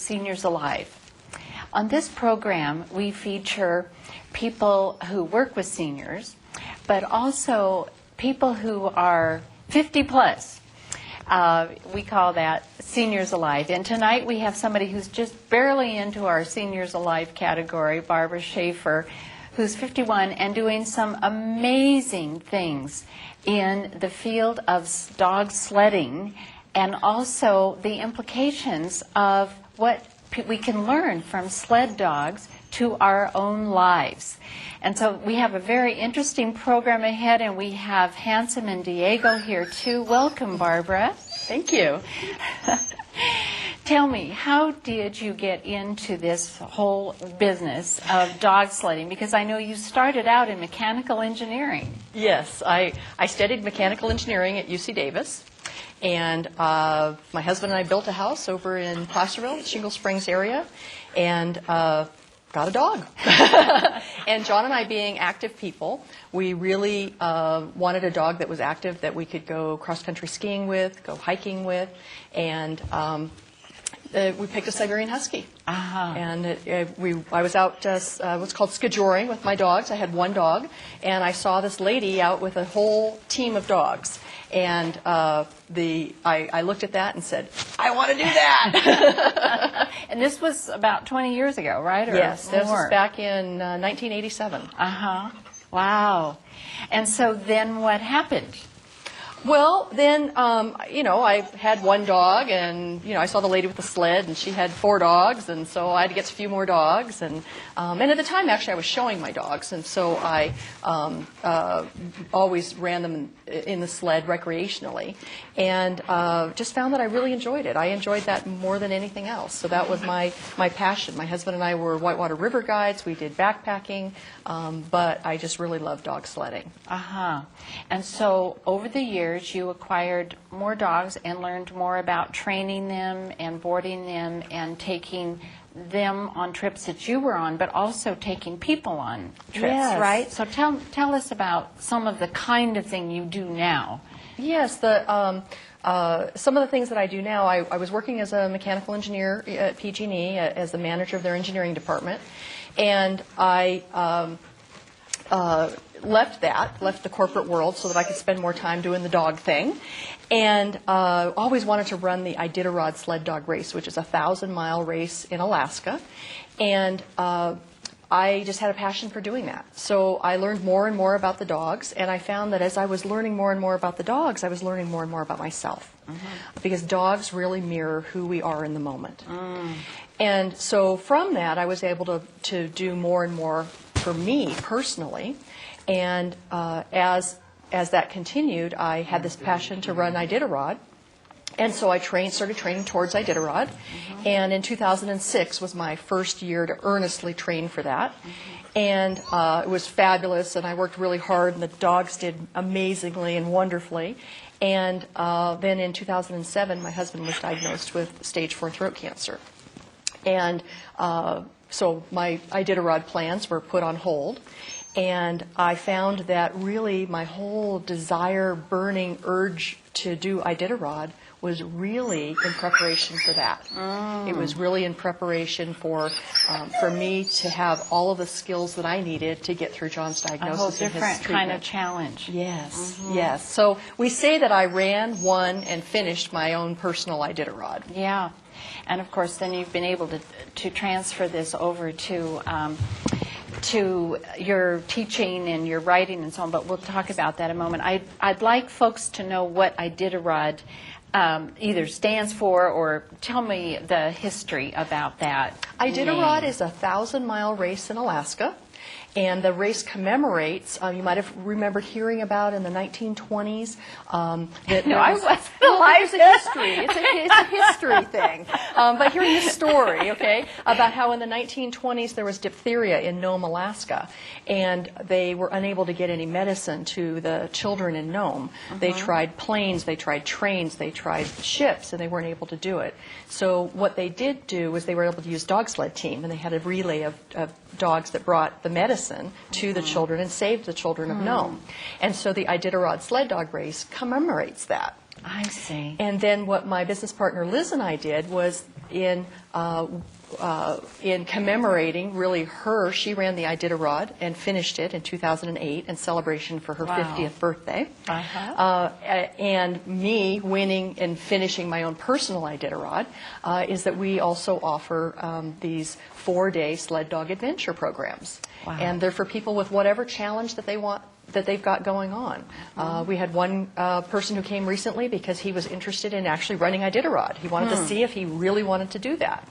Seniors Alive. On this program, we feature people who work with seniors, but also people who are 50 plus. We call that Seniors Alive. And tonight we have somebody who's just barely into our Seniors Alive category, Barbara Schaefer, who's 51 and doing some amazing things in the field of dog sledding, and also the implications of what we can learn from sled dogs to our own lives. And so we have a very interesting program ahead, and we have Handsome and Diego here too. Welcome, Barbara. Thank you. Tell me, how did you get into this whole business of dog sledding? Because I know you started out in mechanical engineering. Yes, I studied mechanical engineering at UC Davis, and my husband and I built a house over in Placerville, Shingle Springs area, and got a dog. And John and I, being active people, we really wanted a dog that was active, that we could go cross-country skiing with, go hiking with, and we picked a Siberian Husky. And I was out what's called skijoring with my dogs. I had one dog, and I saw this lady out with a whole team of dogs. And I looked at that and said, I want to do that. And this was about 20 years ago, right? Or yes, this more? was back in 1987. Wow. And so then what happened? Well, then, I had one dog, and, I saw the lady with the sled, and she had 4 dogs, and so I had to get a few more dogs. And at the time, actually, I was showing my dogs, and so I always ran them in the sled recreationally, and just found that I really enjoyed it. I enjoyed that more than anything else. So that was my passion. My husband and I were whitewater river guides. We did backpacking, but I just really loved dog sledding. And so over the years, you acquired more dogs and learned more about training them and boarding them and taking them on trips that you were on, but also taking people on trips, yes. Right? So tell us about some of the kind of thing you do now. Yes, some of the things that I do now, I was working as a mechanical engineer at PG&E as the manager of their engineering department, and I left the corporate world so that I could spend more time doing the dog thing, and always wanted to run the Iditarod sled dog race, which is a 1,000-mile race in Alaska, and I just had a passion for doing that. So I learned more and more about the dogs, and I found that as I was learning more and more about the dogs, I was learning more and more about myself, because dogs really mirror who we are in the moment. And so from that, I was able to do more and more for me personally. And as that continued, I had this passion to run Iditarod, and so I started training towards Iditarod. And in 2006 was my first year to earnestly train for that. And it was fabulous, and I worked really hard, and the dogs did amazingly and wonderfully. And then in 2007, my husband was diagnosed with stage 4 throat cancer. And so my Iditarod plans were put on hold. And I found that really my whole desire, burning urge to do Iditarod was really in preparation for that. It was really in preparation for me to have all of the skills that I needed to get through John's diagnosis. A whole and his different treatment. kind of challenge. Yes, yes. So we say that I ran, won, and finished my own personal Iditarod. Yeah. And of course, then you've been able to transfer this over to your teaching and your writing and so on, but we'll talk about that in a moment. I'd like folks to know what Iditarod either stands for, or tell me the history about that. Iditarod is a 1,000-mile race in Alaska. And the race commemorates, you might have remembered hearing about in the 1920s. That no, I wasn't alive. It's a history. It's a history thing. But hearing the story, okay, about how in the 1920s there was diphtheria in Nome, Alaska, and they were unable to get any medicine to the children in Nome. They tried planes, they tried trains, they tried ships, and they weren't able to do it. So what they did do was they were able to use dog sled team, and they had a relay of dogs that brought the medicine to the children and saved the children of Nome. And so the Iditarod sled dog race commemorates that. I see. And then what my business partner Liz and I did was, in commemorating really her. She ran the Iditarod and finished it in 2008 in celebration for her Wow. 50th birthday. Uh-huh. And me winning and finishing my own personal Iditarod is that we also offer these 4-day sled dog adventure programs. Wow. And they're for people with whatever challenge that they want, that they've got going on. We had one person who came recently because he was interested in actually running Iditarod. He wanted to see if he really wanted to do that.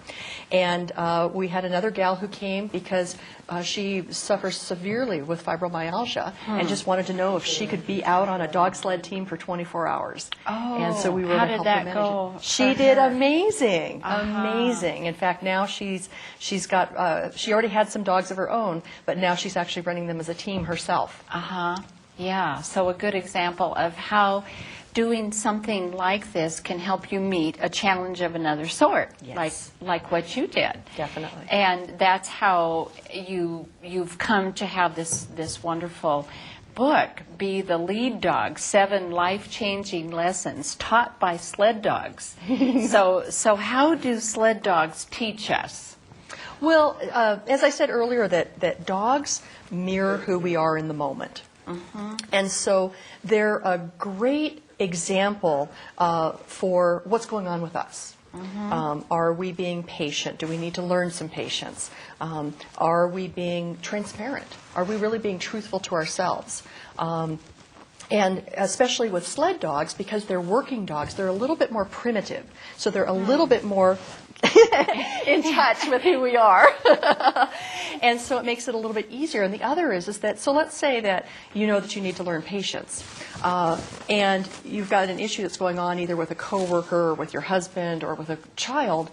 And we had another gal who came because she suffers severely with fibromyalgia and just wanted to know if she could be out on a dog sled team for 24 hours. Oh, and so we were how to did help her that manage go it. She for did her? amazing, amazing. In fact, now she's got she already had some dogs of her own, but now she's actually running them as a team herself. Uh-huh. Yeah, so a good example of how doing something like this can help you meet a challenge of another sort, Yes. like what you did. Definitely. And that's how you've come to have this wonderful book, Be the Lead Dog, 7 Life-Changing Lessons Taught by Sled Dogs. So how do sled dogs teach us? Well, as I said earlier, that dogs mirror who we are in the moment. And so they're a great example for what's going on with us. Are we being patient? Do we need to learn some patience? Are we being transparent? Are we really being truthful to ourselves? And especially with sled dogs, because they're working dogs, they're a little bit more primitive. So they're a little bit more in touch with who we are. And so it makes it a little bit easier. And the other is that, so let's say that you know that you need to learn patience. And you've got an issue that's going on either with a coworker or with your husband or with a child.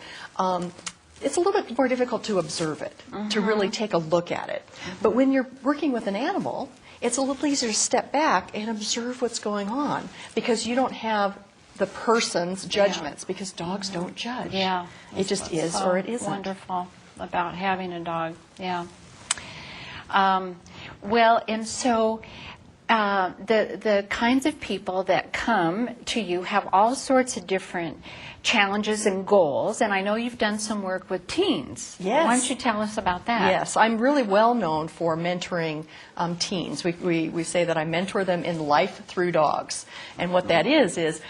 It's a little bit more difficult to observe it, to really take a look at it. But when you're working with an animal, it's a little easier to step back and observe what's going on because you don't have the person's judgments because dogs don't judge. Yeah. It just is So or it isn't. Wonderful about having a dog. Yeah. Well, and so the kinds of people that come to you have all sorts of different challenges and goals, and I know you've done some work with teens. Yes. Why don't you tell us about that? Yes, I'm really well known for mentoring teens. We say that I mentor them in life through dogs. And what that is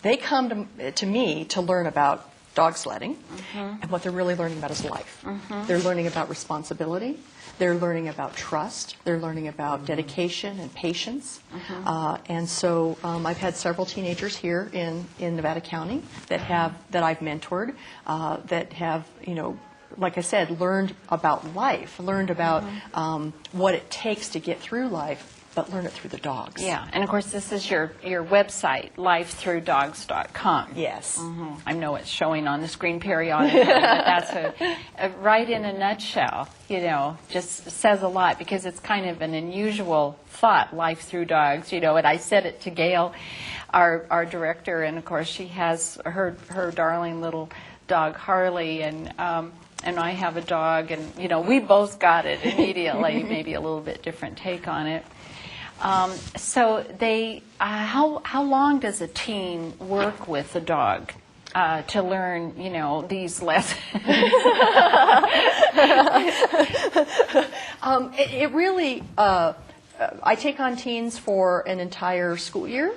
they come to me to learn about dog sledding, and what they're really learning about is life. They're learning about responsibility. They're learning about trust. They're learning about dedication and patience. And so I've had several teenagers here in Nevada County that I've mentored that have, like I said, learned about life, learned about what it takes to get through life, but learn it through the dogs. Yeah, and of course this is your website, lifethroughdogs.com. Yes. I know it's showing on the screen periodically, but that's a right in a nutshell, just says a lot because it's kind of an unusual thought, life through dogs, and I said it to Gail, our director, and of course she has her darling little dog Harley, and I have a dog, and we both got it immediately, maybe a little bit different take on it. So they, how long does a teen work with a dog to learn, these lessons? It really, I take on teens for an entire school year.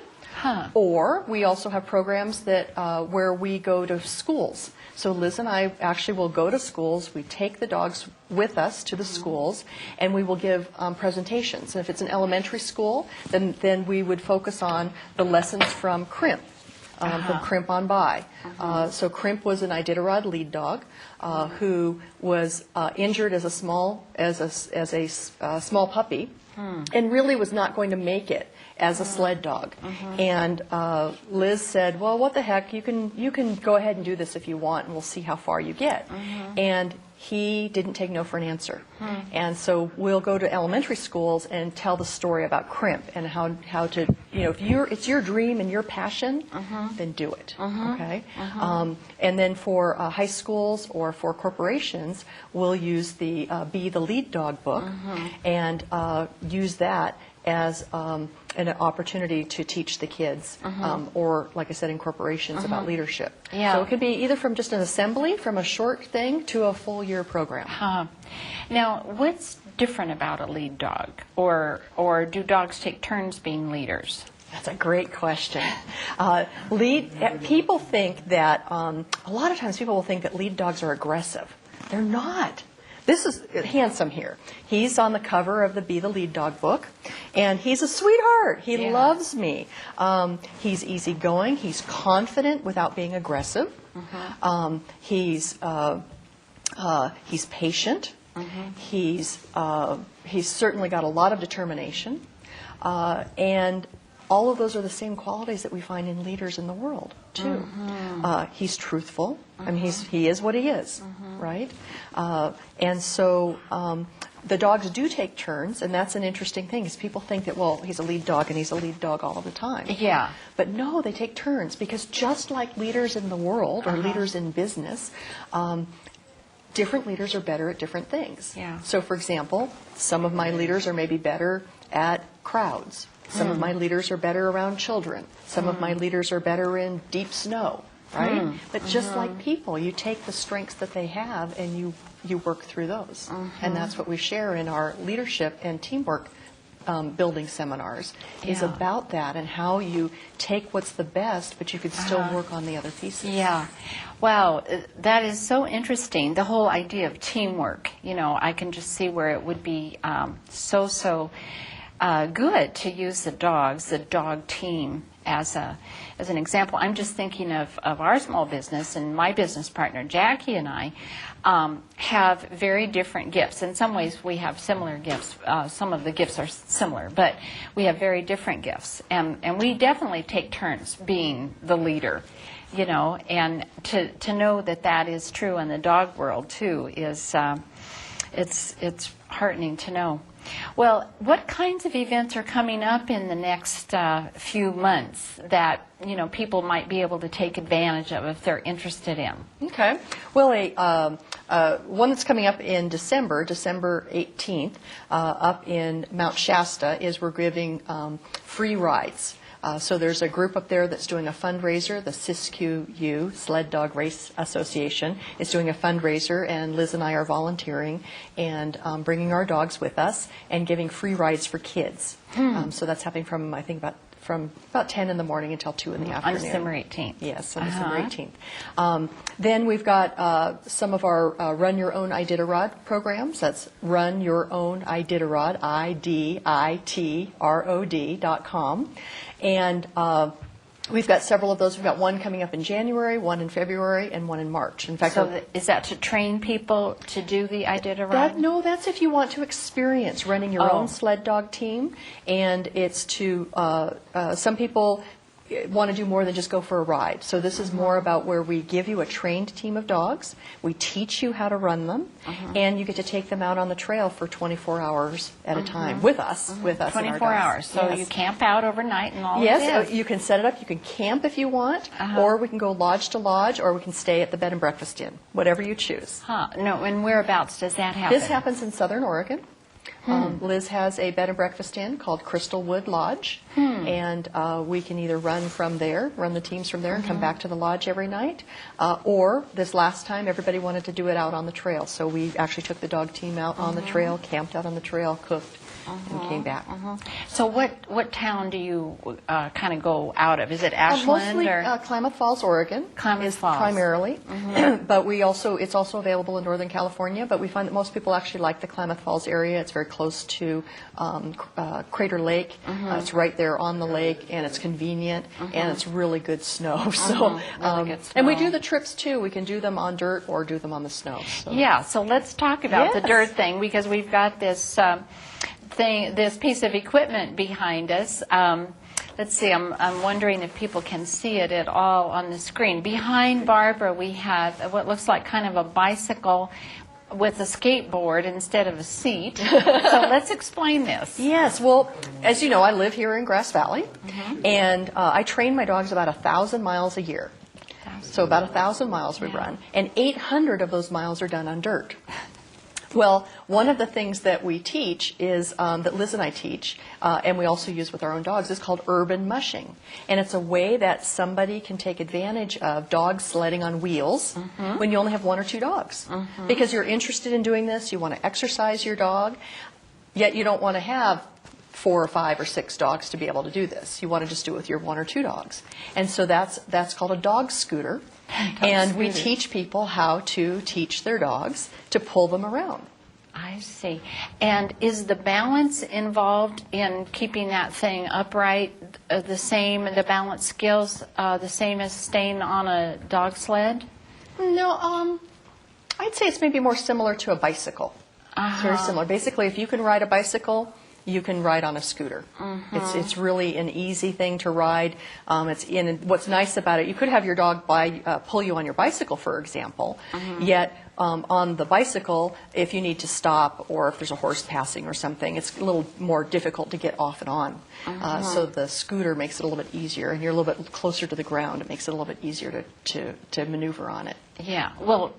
Or we also have programs that where we go to schools. So Liz and I actually will go to schools. We take the dogs with us to the schools, and we will give presentations. And if it's an elementary school, then we would focus on the lessons from Crimp. From Crimp on by. So Crimp was an Iditarod lead dog who was injured as a small puppy, and really was not going to make it as a sled dog. And Liz said, "Well, what the heck? You can go ahead and do this if you want, and we'll see how far you get." And he didn't take no for an answer. And so we'll go to elementary schools and tell the story about Crimp and how to, if it's your dream and your passion, then do it. Okay. And then for high schools or for corporations, we'll use the Be the Lead Dog book and use that as an opportunity to teach the kids, or, like I said, in corporations about leadership. Yeah. So it could be either from just an assembly, from a short thing, to a full year program. Now, what's different about a lead dog, or do dogs take turns being leaders? That's a great question. People think that, a lot of times people will think that lead dogs are aggressive. They're not. This is Handsome here. He's on the cover of the Be the Lead Dog book, and he's a sweetheart. He loves me. He's easygoing. He's confident without being aggressive. He's patient. He's certainly got a lot of determination, and all of those are the same qualities that we find in leaders in the world, too. He's truthful. I mean, he is what he is, right? And so the dogs do take turns, and that's an interesting thing, is people think that, well, he's a lead dog, and he's a lead dog all of the time. Yeah. But no, they take turns, because just like leaders in the world, or leaders in business, different leaders are better at different things. Yeah. So, for example, some of my leaders are maybe better at crowds. Some of my leaders are better around children. Some of my leaders are better in deep snow, right? But just like people, you take the strengths that they have and you work through those. And that's what we share in our leadership and teamwork building seminars, is about that, and how you take what's the best, but you can still work on the other pieces. Yeah. Wow, that is so interesting. The whole idea of teamwork, I can just see where it would be so good to use the dog team as an example. I'm just thinking of our small business, and my business partner Jackie and I have very different gifts. In some ways we have similar gifts. Some of the gifts are similar, but we have very different gifts. And we definitely take turns being the leader, and to know that is true in the dog world too is it's heartening to know. Well, what kinds of events are coming up in the next few months that people might be able to take advantage of if they're interested in? Okay. Well, one that's coming up in December 18th, up in Mount Shasta, is we're giving free rides. So there's a group up there that's doing a fundraiser. The Siskiyou Sled Dog Race Association is doing a fundraiser, and Liz and I are volunteering and bringing our dogs with us and giving free rides for kids. So that's happening from, I think, about 10 in the morning until 2 in the afternoon. On December 18th. Yes, on December 18th. Then we've got some of our Run Your Own Iditarod programs. That's Run Your Own Iditarod, IDITROD.com. And we've got several of those. We've got one coming up in January, one in February, and one in March. In fact, so is that to train people to do the Iditarod? No, that's if you want to experience running your own sled dog team. And it's to, some people want to do more than just go for a ride. So this is more about where we give you a trained team of dogs, we teach you how to run them, and you get to take them out on the trail for 24 hours at a time with us. 24 hours. So you camp out overnight and all of this? Yes, you can set it up. You can camp if you want, or we can go lodge to lodge, or we can stay at the Bed and Breakfast Inn, whatever you choose. No, and whereabouts does that happen? This happens in Southern Oregon. Liz has a bed and breakfast inn called Crystalwood Lodge, and we can either run the teams from there and come back to the lodge every night, or this last time everybody wanted to do it out on the trail, so we actually took the dog team out on the trail, camped out on the trail, cooked, and came back. So what town do you kind of go out of? Is it Ashland? Mostly or? Klamath Falls, Oregon. Klamath Falls. Primarily. But it's also available in Northern California, but we find that most people actually like the Klamath Falls area. It's very close to Crater Lake. It's right there on the lake, and it's convenient, and it's really good snow. So, really good snow. And we do the trips too. We can do them on dirt or do them on the snow. So. Yeah, so let's talk about the dirt thing, because we've got this this piece of equipment behind us. Let's see, I'm wondering if people can see it at all on the screen. Behind Barbara, we have what looks like kind of a bicycle with a skateboard instead of a seat. So let's explain this. Yes, well, as you know, I live here in Grass Valley, and I train my dogs about 1,000 miles a year. So about 1,000 miles we run, and 800 of those miles are done on dirt. Well, one of the things that we teach is, that Liz and I teach, and we also use with our own dogs, is called urban mushing. And it's a way that somebody can take advantage of dog sledding on wheels when you only have 1 or 2 dogs. Because you're interested in doing this, you want to exercise your dog, yet you don't want to have 4 or 5 or 6 dogs to be able to do this. You want to just do it with your 1 or 2 dogs. And so that's called a dog scooter. And we teach people how to teach their dogs to pull them around. I see. And is the balance involved in keeping that thing upright the same, the balance skills the same as staying on a dog sled? No, I'd say it's maybe more similar to a bicycle. It's very similar. Basically, if you can ride a bicycle, you can ride on a scooter. It's really an easy thing to ride. What's nice about it, you could have your dog pull you on your bicycle, for example, yet on the bicycle, if you need to stop or if there's a horse passing or something, it's a little more difficult to get off and on. So the scooter makes it a little bit easier, and you're a little bit closer to the ground. It makes it a little bit easier to maneuver on it. Yeah. Well,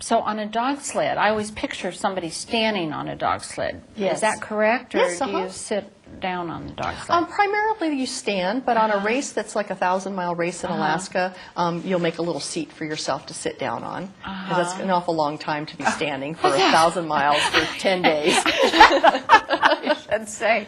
so on a dog sled, I always picture somebody standing on a dog sled. Yes. Is that correct? Or Yes, do you sit down on the dog sled? Primarily you stand, but on a race that's like a 1,000-mile race in Alaska, you'll make a little seat for yourself to sit down on. Because that's an awful long time to be standing for 1,000 miles for 10 days. I should say.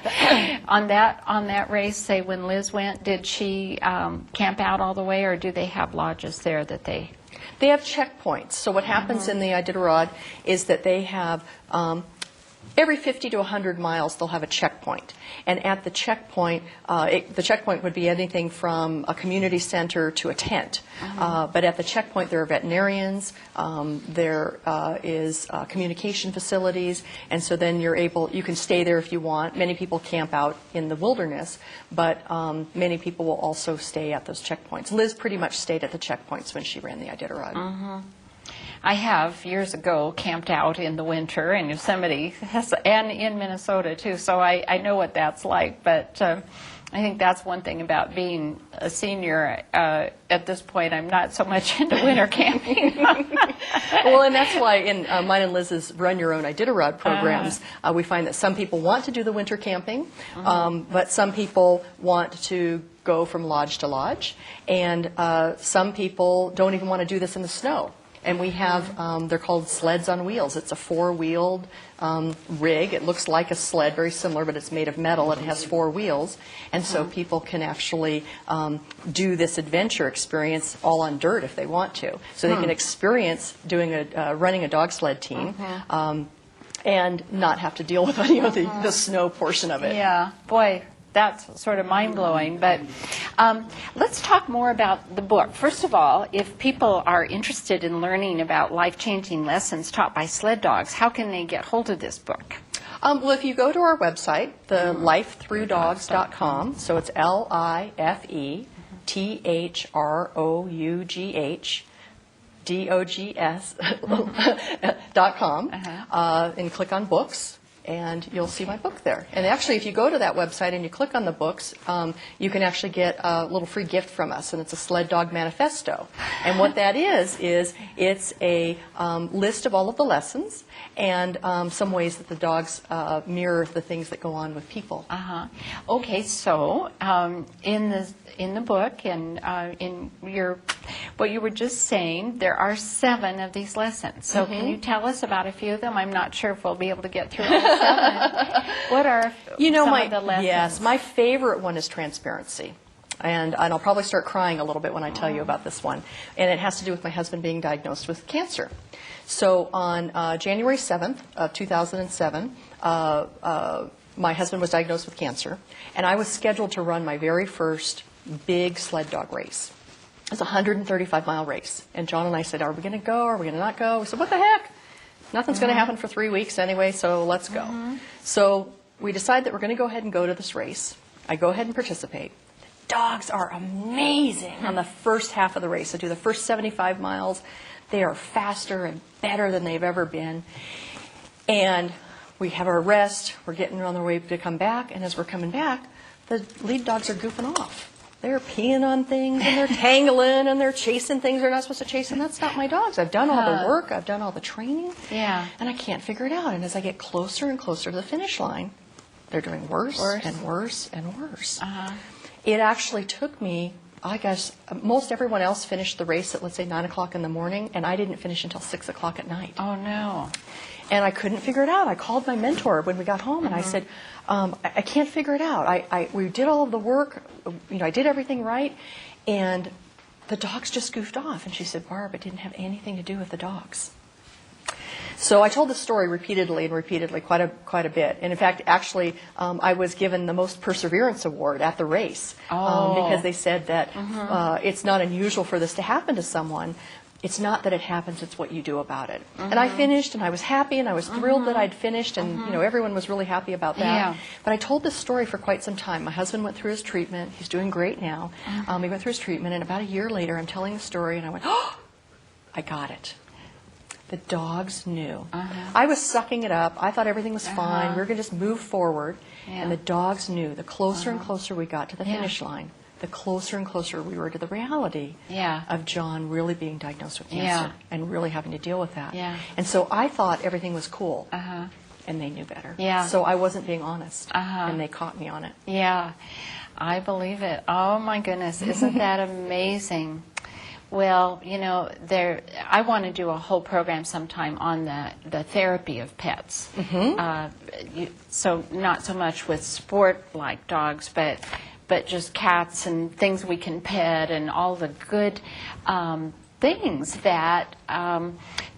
On that race, say when Liz went, did she camp out all the way, or do they have lodges there that they... They have checkpoints. So what happens in the Iditarod is that they have, every 50 to 100 miles, they'll have a checkpoint. And at the checkpoint, the checkpoint would be anything from a community center to a tent. But at the checkpoint, there are veterinarians, there is communication facilities, and so then you can stay there if you want. Many people camp out in the wilderness, but many people will also stay at those checkpoints. Liz pretty much stayed at the checkpoints when she ran the Iditarod. I have, years ago, camped out in the winter in Yosemite and in Minnesota, too, so I know what that's like. But I think that's one thing about being a senior. At this point, I'm not so much into winter camping. Well, and that's why in mine and Liz's Run Your Own Iditarod programs, we find that some people want to do the winter camping, but some people want to go from lodge to lodge, and some people don't even want to do this in the snow. And we have, they're called sleds on wheels. It's a 4-wheeled rig. It looks like a sled, very similar, but it's made of metal. It has 4 wheels. And so people can actually do this adventure experience all on dirt if they want to. So they can experience doing running a dog sled team and not have to deal with any of the snow portion of it. Yeah, boy. That's sort of mind-blowing, but let's talk more about the book. First of all, if people are interested in learning about life-changing lessons taught by sled dogs, how can they get hold of this book? Well, if you go to our website, the lifethroughdogs.com, so it's LIFETHROUGHDOGS.com, and click on books. And you'll see my book there. And actually, if you go to that website and you click on the books, you can actually get a little free gift from us, and it's a Sled Dog Manifesto. And what that is it's a list of all of the lessons and some ways that the dogs mirror the things that go on with people. Okay, so in the book and in what you were just saying, there are 7 of these lessons. So can you tell us about a few of them? I'm not sure if we'll be able to get through all 7. What are some of the lessons? Yes, my favorite one is transparency. And I'll probably start crying a little bit when I tell you about this one. And it has to do with my husband being diagnosed with cancer. So on January 7th of 2007, my husband was diagnosed with cancer, and I was scheduled to run my very first big sled dog race. It was a 135-mile race. And John and I said, are we going to go? Are we going to not go? We said, what the heck? Nothing's going to happen for 3 weeks anyway, so let's go. So we decide that we're going to go ahead and go to this race. I go ahead and participate. The dogs are amazing on the first half of the race. I do the first 75 miles. They are faster and better than they've ever been. And we have our rest. We're getting on the way to come back. And as we're coming back, the lead dogs are goofing off. they're peeing on things and they're tangling and they're chasing things they're not supposed to chase, and that's not my dogs. I've done all the work, I've done all the training, Yeah. and I can't figure it out. And as I get closer and closer to the finish line, they're doing worse and worse and worse. It actually took me, I guess, most everyone else finished the race at, let's say, 9 o'clock in the morning, and I didn't finish until 6 o'clock at night. Oh, no. And I couldn't figure it out. I called my mentor when we got home, and I said, I can't figure it out. We did all of the work. I did everything right, and the dogs just goofed off. And she said, Barb, it didn't have anything to do with the dogs. So I told the story repeatedly, quite a bit. And in fact, actually, I was given the most perseverance award at the race because they said that it's not unusual for this to happen to someone. It's not that it happens; it's what you do about it. And I finished, and I was happy, and I was thrilled that I'd finished, and everyone was really happy about that. Yeah. But I told this story for quite some time. My husband went through his treatment; he's doing great now. He went through his treatment, and about a year later, I'm telling the story, and I went, "Oh, I got it." The dogs knew. I was sucking it up. I thought everything was fine. We were going to just move forward. Yeah. And the dogs knew. The closer and closer we got to the finish line, the closer and closer we were to the reality of John really being diagnosed with cancer and really having to deal with that. Yeah. And so I thought everything was cool. And they knew better. Yeah. So I wasn't being honest. And they caught me on it. Yeah, I believe it. Oh, my goodness. Isn't that amazing? Well, I want to do a whole program sometime on the therapy of pets. So not so much with sport-like dogs, but just cats and things we can pet and all the good things that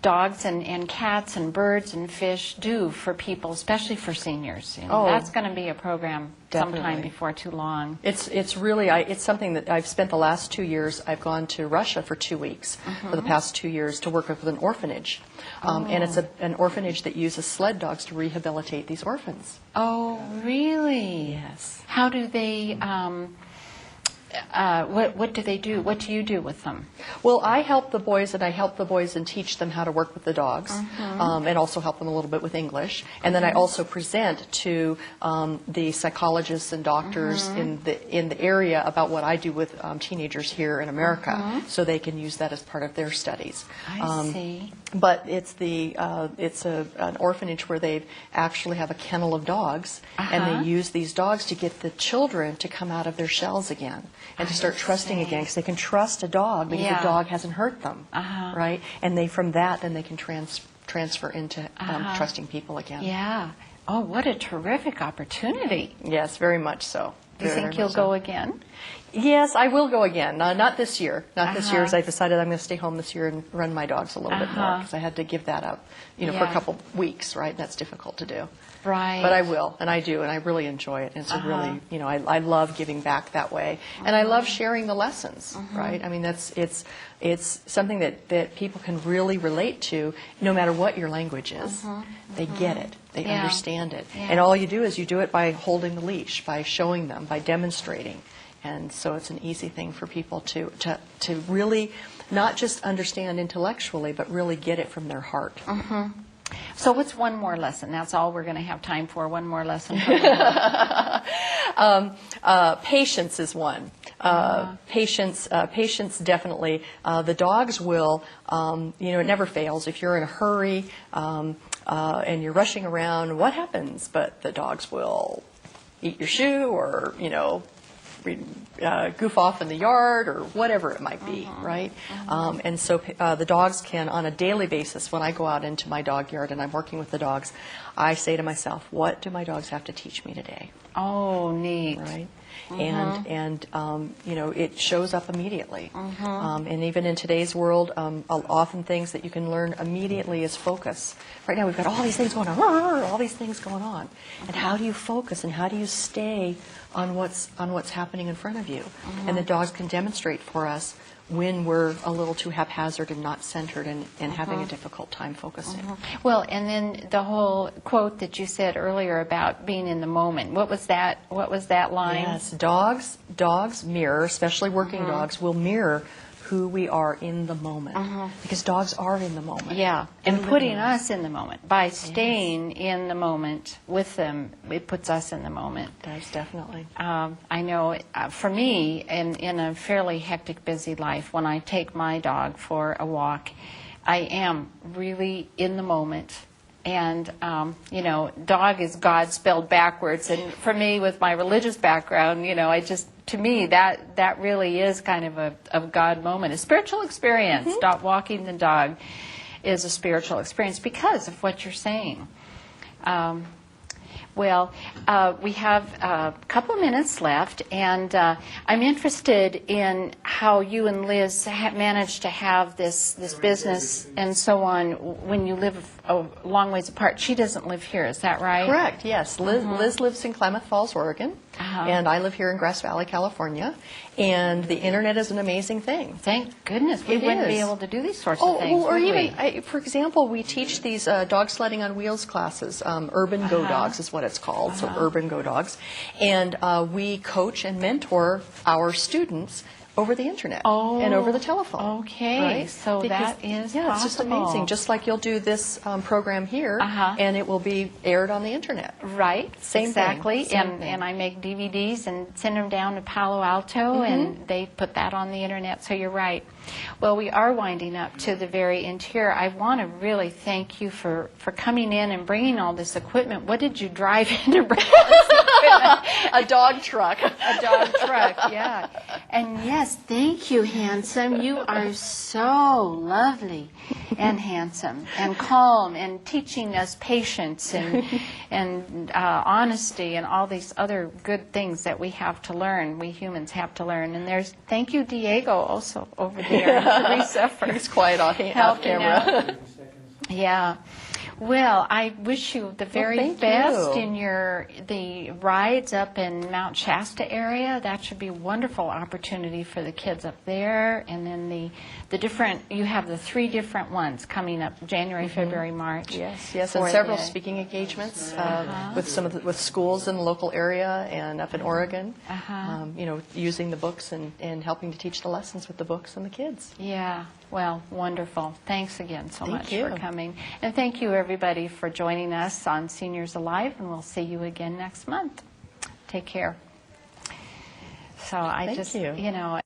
dogs and cats and birds and fish do for people, especially for seniors. That's going to be a program sometime before too long. It's really it's something that I've spent the last 2 years. I've gone to Russia for 2 weeks for the past 2 years to work with an orphanage, and it's an orphanage that uses sled dogs to rehabilitate these orphans. Oh, really? Yes. How do they? What do they do? What do you do with them? Well, I help the boys, and teach them how to work with the dogs, and also help them a little bit with English. And then I also present to the psychologists and doctors in the area about what I do with teenagers here in America, so they can use that as part of their studies. I see. But it's an orphanage where they actually have a kennel of dogs, and they use these dogs to get the children to come out of their shells again and to start trusting again, because they can trust a dog because the dog hasn't hurt them, right? And from that, then they can transfer into trusting people again. Yeah. Oh, what a terrific opportunity. Yes, very much so. Do you think you'll go again? Yes, I will go again. Not this year. Not this year, as I decided I'm going to stay home this year and run my dogs a little bit more, because I had to give that up, for a couple weeks, right? That's difficult to do. Right. But I will, and I do, and I really enjoy it. It's a really, I love giving back that way, and I love sharing the lessons, right? I mean, it's something that people can really relate to, no matter what your language is. They get it. They understand it. Yeah. And all you do is you do it by holding the leash, by showing them, by demonstrating. And so it's an easy thing for people to really not just understand intellectually, but really get it from their heart. So what's one more lesson? That's all we're going to have time for, one more lesson. Patience is one. Patience definitely. The dogs will, it never fails. If you're in a hurry and you're rushing around, what happens? But the dogs will eat your shoe or, goof off in the yard or whatever it might be, right? And so the dogs can, on a daily basis, when I go out into my dog yard and I'm working with the dogs, I say to myself, what do my dogs have to teach me today? Oh, neat. Right? And it shows up immediately. And even in today's world, often things that you can learn immediately is focus. Right now we've got all these things going on, all these things going on. And how do you focus and how do you stay on what's happening in front of you? And the dogs can demonstrate for us when we're a little too haphazard and not centered and having a difficult time focusing. Well, and then the whole quote that you said earlier about being in the moment. What was that line? Yes, dogs mirror, especially working dogs, will mirror who we are in the moment. Because dogs are in the moment. Yeah, and They live putting in us in the moment. By staying in the moment with them, it puts us in the moment. Does, definitely. I know for me, in a fairly hectic, busy life, when I take my dog for a walk, I am really in the moment. And, you know, dog is God spelled backwards. And for me, with my religious background, you know, to me, that really is kind of a God moment, a spiritual experience. Walking the dog is a spiritual experience because of what you're saying. Well, we have a couple of minutes left, and I'm interested in how you and Liz managed to have this business and so on when you live a long ways apart. She doesn't live here, is that right? Correct, yes. Liz lives in Klamath Falls, Oregon, and I live here in Grass Valley, California. And the internet is an amazing thing. Thank goodness. We wouldn't be able to do these sorts of things, or would even, we? for example, we teach these dog sledding on wheels classes. Urban Go Dogs is what it's called, so Urban Go Dogs. And we coach and mentor our students over the internet and over the telephone. Okay, right? so Because, that is yeah, it's just possible. amazing. Just like you'll do this program here, and it will be aired on the internet. Right, Same exactly. thing, same thing. And I make DVDs and send them down to Palo Alto, and they put that on the internet. So you're right. Well, we are winding up to the very end here. I want to really thank you for coming in and bringing all this equipment. What did you drive in to bring all this equipment? A dog truck. A dog truck, yeah. And yes, thank you, handsome. You are so lovely and handsome and calm and teaching us patience and honesty and all these other good things that we have to learn, we humans have to learn. And thank you, Diego, also over there, and Teresa for He's quiet off helping camera. out. Yeah. Well, I wish you the very thank best you. in the rides up in Mount Shasta area. That should be a wonderful opportunity for the kids up there. And then you have the 3 different ones coming up, January, February, March. Yes, and for several the- speaking engagements with schools in the local area and up in Oregon. You know, using the books and helping to teach the lessons with the books and the kids. Yeah, well, wonderful. Thanks again so much you. for coming. And thank you, everybody, for joining us on Seniors Alive, and we'll see you again next month. Take care. So Thank you. you know,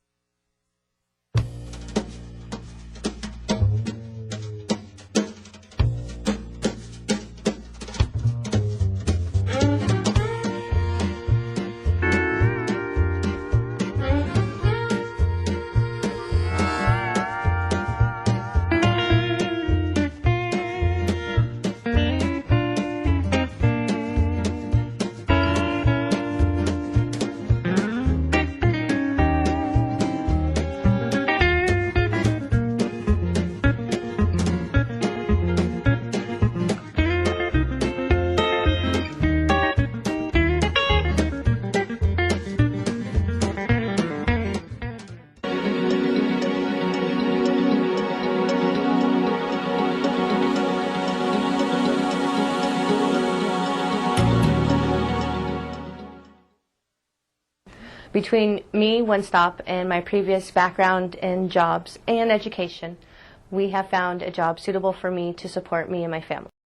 Between me, One Stop, and my previous background in jobs and education, we have found a job suitable for me to support me and my family.